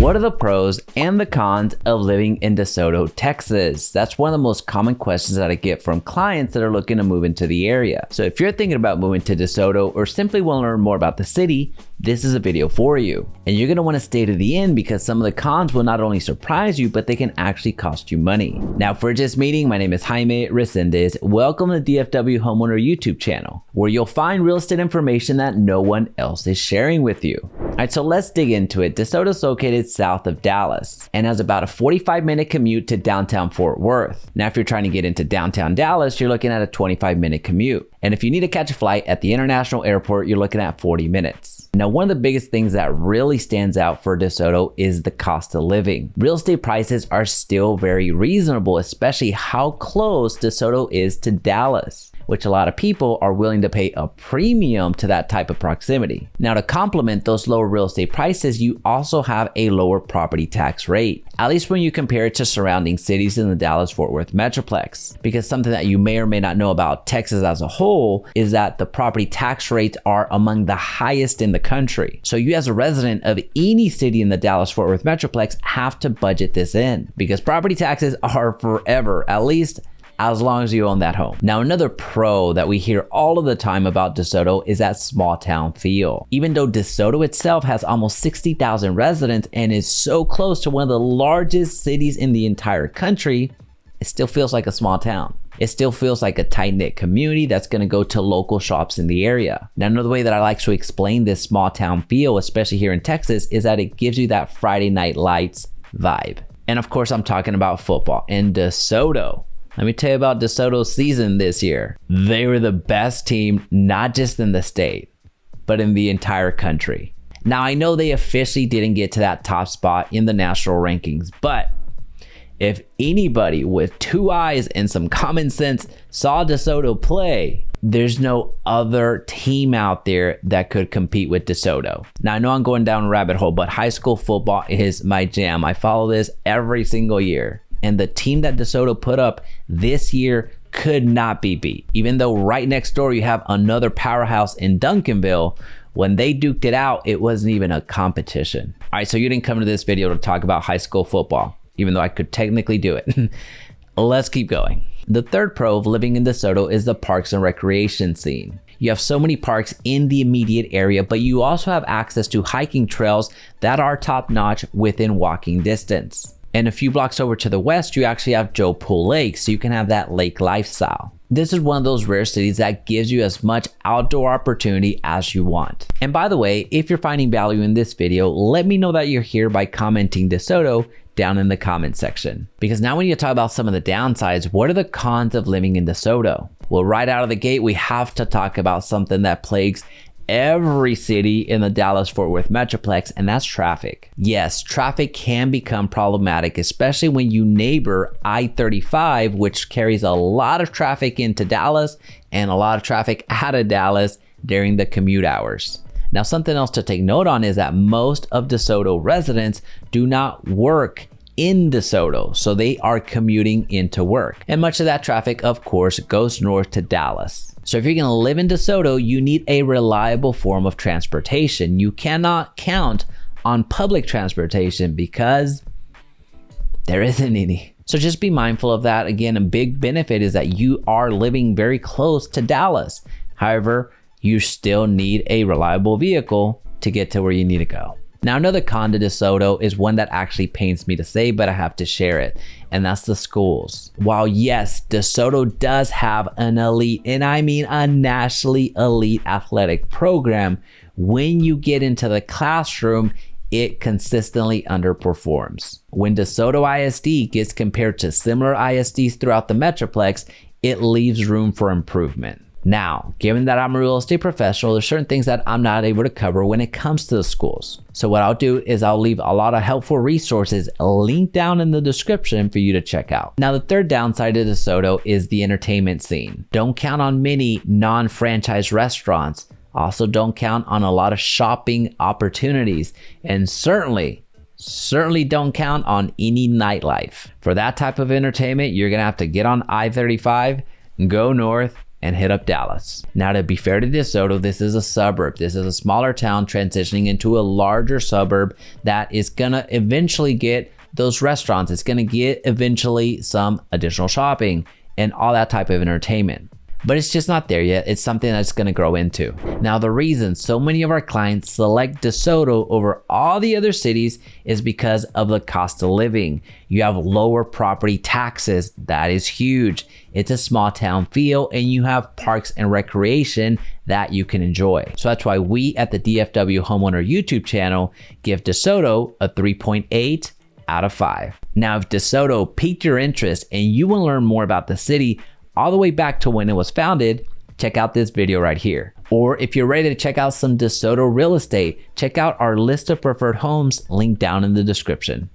What are the pros and the cons of living in DeSoto, Texas? That's one of the most common questions that I get from clients that are looking to move into the area. So if you're thinking about moving to DeSoto or simply want to learn more about the city, this is a video for you. And you're going to want to stay to the end because some of the cons will not only surprise you, but they can actually cost you money. Now, if we're just meeting, my name is Jaime Resendiz. Welcome to the DFW Homeowner YouTube channel, where you'll find real estate information that no one else is sharing with you. All right, so let's dig into it. DeSoto is located south of Dallas and has about a 45-minute commute to downtown Fort Worth. Now, if you're trying to get into downtown Dallas, you're looking at a 25-minute commute. And if you need to catch a flight at the international airport, you're looking at 40 minutes. Now, one of the biggest things that really stands out for DeSoto is the cost of living. Real estate prices are still very reasonable, especially how close DeSoto is to Dallas, which a lot of people are willing to pay a premium to that type of proximity. Now, to complement those lower real estate prices, you also have a lower property tax rate, at least when you compare it to surrounding cities in the Dallas-Fort Worth Metroplex. Because something that you may or may not know about Texas as a whole is that the property tax rates are among the highest in the country. So you as a resident of any city in the Dallas-Fort Worth Metroplex have to budget this in, because property taxes are forever, at least as long as you own that home. Now, another pro that we hear all of the time about DeSoto is that small town feel. Even though DeSoto itself has almost 60,000 residents and is so close to one of the largest cities in the entire country, it still feels like a small town. It still feels like a tight-knit community that's gonna go to local shops in the area. Now, another way that I like to explain this small town feel, especially here in Texas, is that it gives you that Friday Night Lights vibe. And of course, I'm talking about football in DeSoto. Let me tell you about DeSoto's season this year. They were the best team, not just in the state, but in the entire country. Now, I know they officially didn't get to that top spot in the national rankings, but if anybody with two eyes and some common sense saw DeSoto play, there's no other team out there that could compete with DeSoto. Now, I know I'm going down a rabbit hole, but high school football is my jam. I follow this every single year. And the team that DeSoto put up this year could not be beat. Even though right next door you have another powerhouse in Duncanville, when they duked it out, it wasn't even a competition. All right, so you didn't come to this video to talk about high school football, even though I could technically do it. Let's keep going. The third pro of living in DeSoto is the parks and recreation scene. You have so many parks in the immediate area, but you also have access to hiking trails that are top-notch within walking distance. And a few blocks over to the west, you actually have Joe Pool Lake, so you can have that lake lifestyle. This is one of those rare cities that gives you as much outdoor opportunity as you want. And by the way, if you're finding value in this video, let me know that you're here by commenting DeSoto down in the comment section. Because now when you talk about some of the downsides, what are the cons of living in DeSoto? Well, right out of the gate, we have to talk about something that plagues every city in the Dallas-Fort Worth Metroplex, and that's traffic. Yes, traffic can become problematic, especially when you neighbor I-35, which carries a lot of traffic into Dallas and a lot of traffic out of Dallas during the commute hours. Now, something else to take note on is that most of DeSoto residents do not work in DeSoto, so they are commuting into work. And much of that traffic, of course, goes north to Dallas. So if you're gonna live in DeSoto, you need a reliable form of transportation. You cannot count on public transportation because there isn't any. So just be mindful of that. Again, a big benefit is that you are living very close to Dallas. However, you still need a reliable vehicle to get to where you need to go. Now, another con to DeSoto is one that actually pains me to say, but I have to share it, and that's the schools. While yes, DeSoto does have an elite, and I mean a nationally elite athletic program, when you get into the classroom, it consistently underperforms. When DeSoto ISD gets compared to similar ISDs throughout the Metroplex, it leaves room for improvement. Now, given that I'm a real estate professional, there's certain things that I'm not able to cover when it comes to the schools. So what I'll do is I'll leave a lot of helpful resources linked down in the description for you to check out. Now, the third downside of DeSoto is the entertainment scene. Don't count on many non-franchise restaurants. Also, don't count on a lot of shopping opportunities. And certainly don't count on any nightlife. For that type of entertainment, you're gonna have to get on I-35, go north, and hit up Dallas. Now, to be fair to DeSoto, this is a suburb. This is a smaller town transitioning into a larger suburb that is gonna eventually get those restaurants. It's gonna get eventually some additional shopping and all that type of entertainment. But it's just not there yet. It's something that's going to grow into. Now, the reason so many of our clients select DeSoto over all the other cities is because of the cost of living. You have lower property taxes. That is huge. It's a small town feel, and you have parks and recreation that you can enjoy. So that's why we at the DFW Homeowner YouTube channel give DeSoto a 3.8 out of 5. Now, if DeSoto piqued your interest and you want to learn more about the city, all the way back to when it was founded, check out this video right here. Or if you're ready to check out some DeSoto real estate, check out our list of preferred homes linked down in the description.